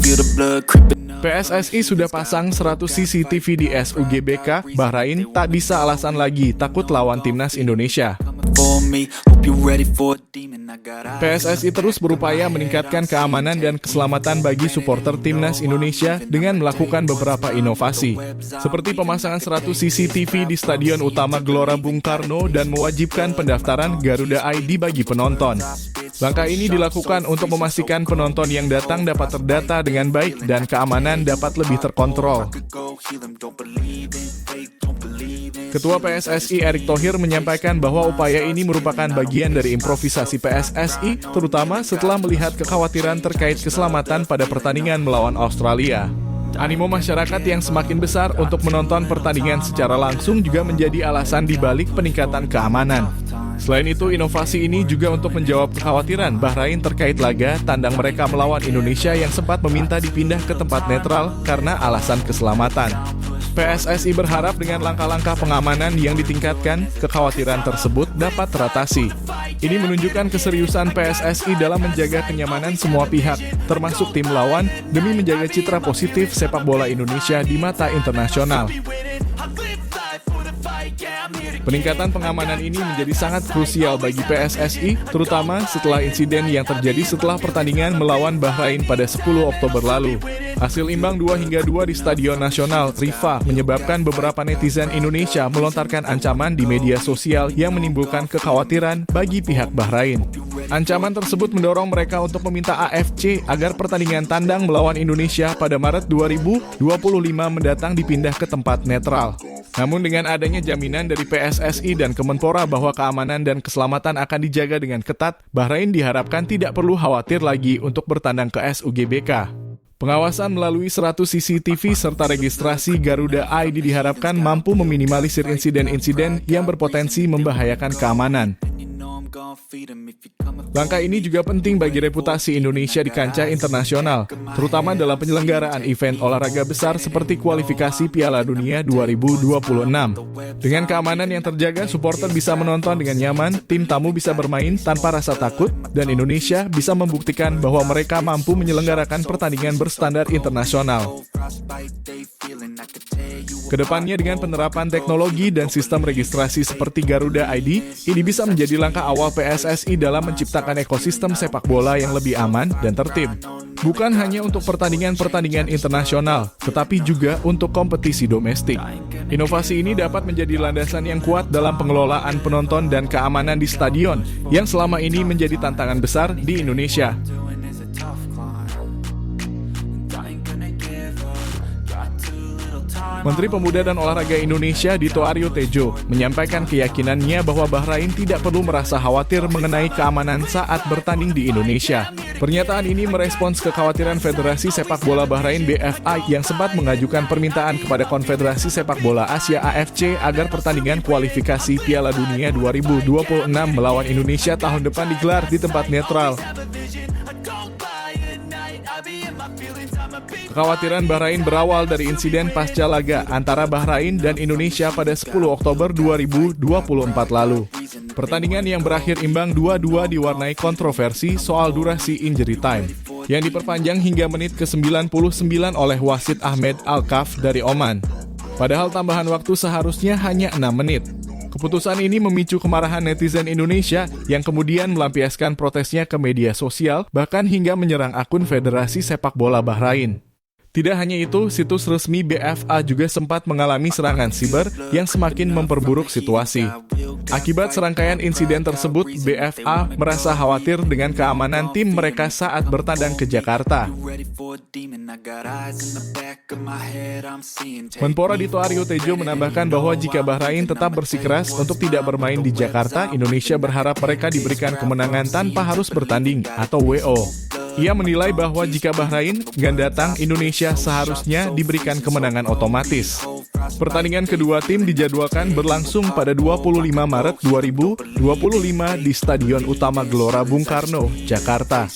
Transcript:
feel the blood creeping up. PSSI sudah pasang 100 CCTV di SUGBK, Bahrain tak bisa alasan lagi takut lawan timnas Indonesia. For me, hope you ready for a demon. I got eyes. PSSI terus berupaya meningkatkan keamanan dan keselamatan bagi supporter timnas Indonesia dengan melakukan beberapa inovasi, seperti pemasangan 100 CCTV di Stadion Utama Gelora Bung Karno dan mewajibkan pendaftaran Garuda ID bagi penonton. Langkah ini dilakukan untuk memastikan penonton yang datang dapat terdata dengan baik dan keamanan dapat lebih terkontrol. Go heal them, don't believe in fate, don't believe in. Ketua PSSI Erick Thohir menyampaikan bahwa upaya ini merupakan bagian dari improvisasi PSSI, terutama setelah melihat kekhawatiran terkait keselamatan pada pertandingan melawan Australia. Animo masyarakat yang semakin besar untuk menonton pertandingan secara langsung juga menjadi alasan dibalik peningkatan keamanan. Selain itu, inovasi ini juga untuk menjawab kekhawatiran Bahrain terkait laga tandang mereka melawan Indonesia yang sempat meminta dipindah ke tempat netral karena alasan keselamatan. PSSI berharap dengan langkah-langkah pengamanan yang ditingkatkan, kekhawatiran tersebut dapat teratasi. Ini menunjukkan keseriusan PSSI dalam menjaga kenyamanan semua pihak, termasuk tim lawan, demi menjaga citra positif sepak bola Indonesia di mata internasional. Peningkatan pengamanan ini menjadi sangat krusial bagi PSSI, terutama setelah insiden yang terjadi setelah pertandingan melawan Bahrain pada 10 Oktober lalu. Hasil imbang 2-2 di Stadion Nasional Rifa menyebabkan beberapa netizen Indonesia melontarkan ancaman di media sosial yang menimbulkan kekhawatiran bagi pihak Bahrain. Ancaman tersebut mendorong mereka untuk meminta AFC agar pertandingan tandang melawan Indonesia pada Maret 2025 mendatang dipindah ke tempat netral. Namun dengan adanya jaminan dari PSSI dan Kemenpora bahwa keamanan dan keselamatan akan dijaga dengan ketat, Bahrain diharapkan tidak perlu khawatir lagi untuk bertandang ke SUGBK. Pengawasan melalui 100 CCTV serta registrasi Garuda ID diharapkan mampu meminimalisir insiden-insiden yang berpotensi membahayakan keamanan. Langkah ini juga penting bagi reputasi Indonesia di kancah internasional, terutama dalam penyelenggaraan event olahraga besar seperti kualifikasi Piala Dunia 2026. Dengan keamanan yang terjaga, supporter bisa menonton dengan nyaman, tim tamu bisa bermain tanpa rasa takut, dan Indonesia bisa membuktikan bahwa mereka mampu menyelenggarakan pertandingan berstandar internasional. Kedepannya dengan penerapan teknologi dan sistem registrasi seperti Garuda ID, ini bisa menjadi langkah awal PSSI dalam menciptakan ekosistem sepak bola yang lebih aman dan tertib. Bukan hanya untuk pertandingan-pertandingan internasional, tetapi juga untuk kompetisi domestik. Inovasi ini dapat menjadi landasan yang kuat dalam pengelolaan penonton dan keamanan di stadion, yang selama ini menjadi tantangan besar di Indonesia. Menteri Pemuda dan Olahraga Indonesia Dito Aryo Tejo menyampaikan keyakinannya bahwa Bahrain tidak perlu merasa khawatir mengenai keamanan saat bertanding di Indonesia. Pernyataan ini merespons kekhawatiran Federasi Sepak Bola Bahrain BFA yang sempat mengajukan permintaan kepada Konfederasi Sepak Bola Asia AFC agar pertandingan kualifikasi Piala Dunia 2026 melawan Indonesia tahun depan digelar di tempat netral. Kekhawatiran Bahrain berawal dari insiden pasca laga antara Bahrain dan Indonesia pada 10 Oktober 2024 lalu. Pertandingan yang berakhir imbang 2-2 diwarnai kontroversi soal durasi injury time, yang diperpanjang hingga menit ke-99 oleh wasit Ahmed Al-Kaf dari Oman. Padahal tambahan waktu seharusnya hanya 6 menit. Keputusan ini memicu kemarahan netizen Indonesia yang kemudian melampiaskan protesnya ke media sosial, bahkan hingga menyerang akun Federasi Sepak Bola Bahrain. Tidak hanya itu, situs resmi BFA juga sempat mengalami serangan siber yang semakin memperburuk situasi. Akibat serangkaian insiden tersebut, BFA merasa khawatir dengan keamanan tim mereka saat bertandang ke Jakarta. Menpora Dito Aryo Tejo menambahkan bahwa jika Bahrain tetap bersikeras untuk tidak bermain di Jakarta, Indonesia berharap mereka diberikan kemenangan tanpa harus bertanding atau WO. Ia menilai bahwa jika Bahrain nggak datang, Indonesia seharusnya diberikan kemenangan otomatis. Pertandingan kedua tim dijadwalkan berlangsung pada 25 Maret 2025 di Stadion Utama Gelora Bung Karno, Jakarta.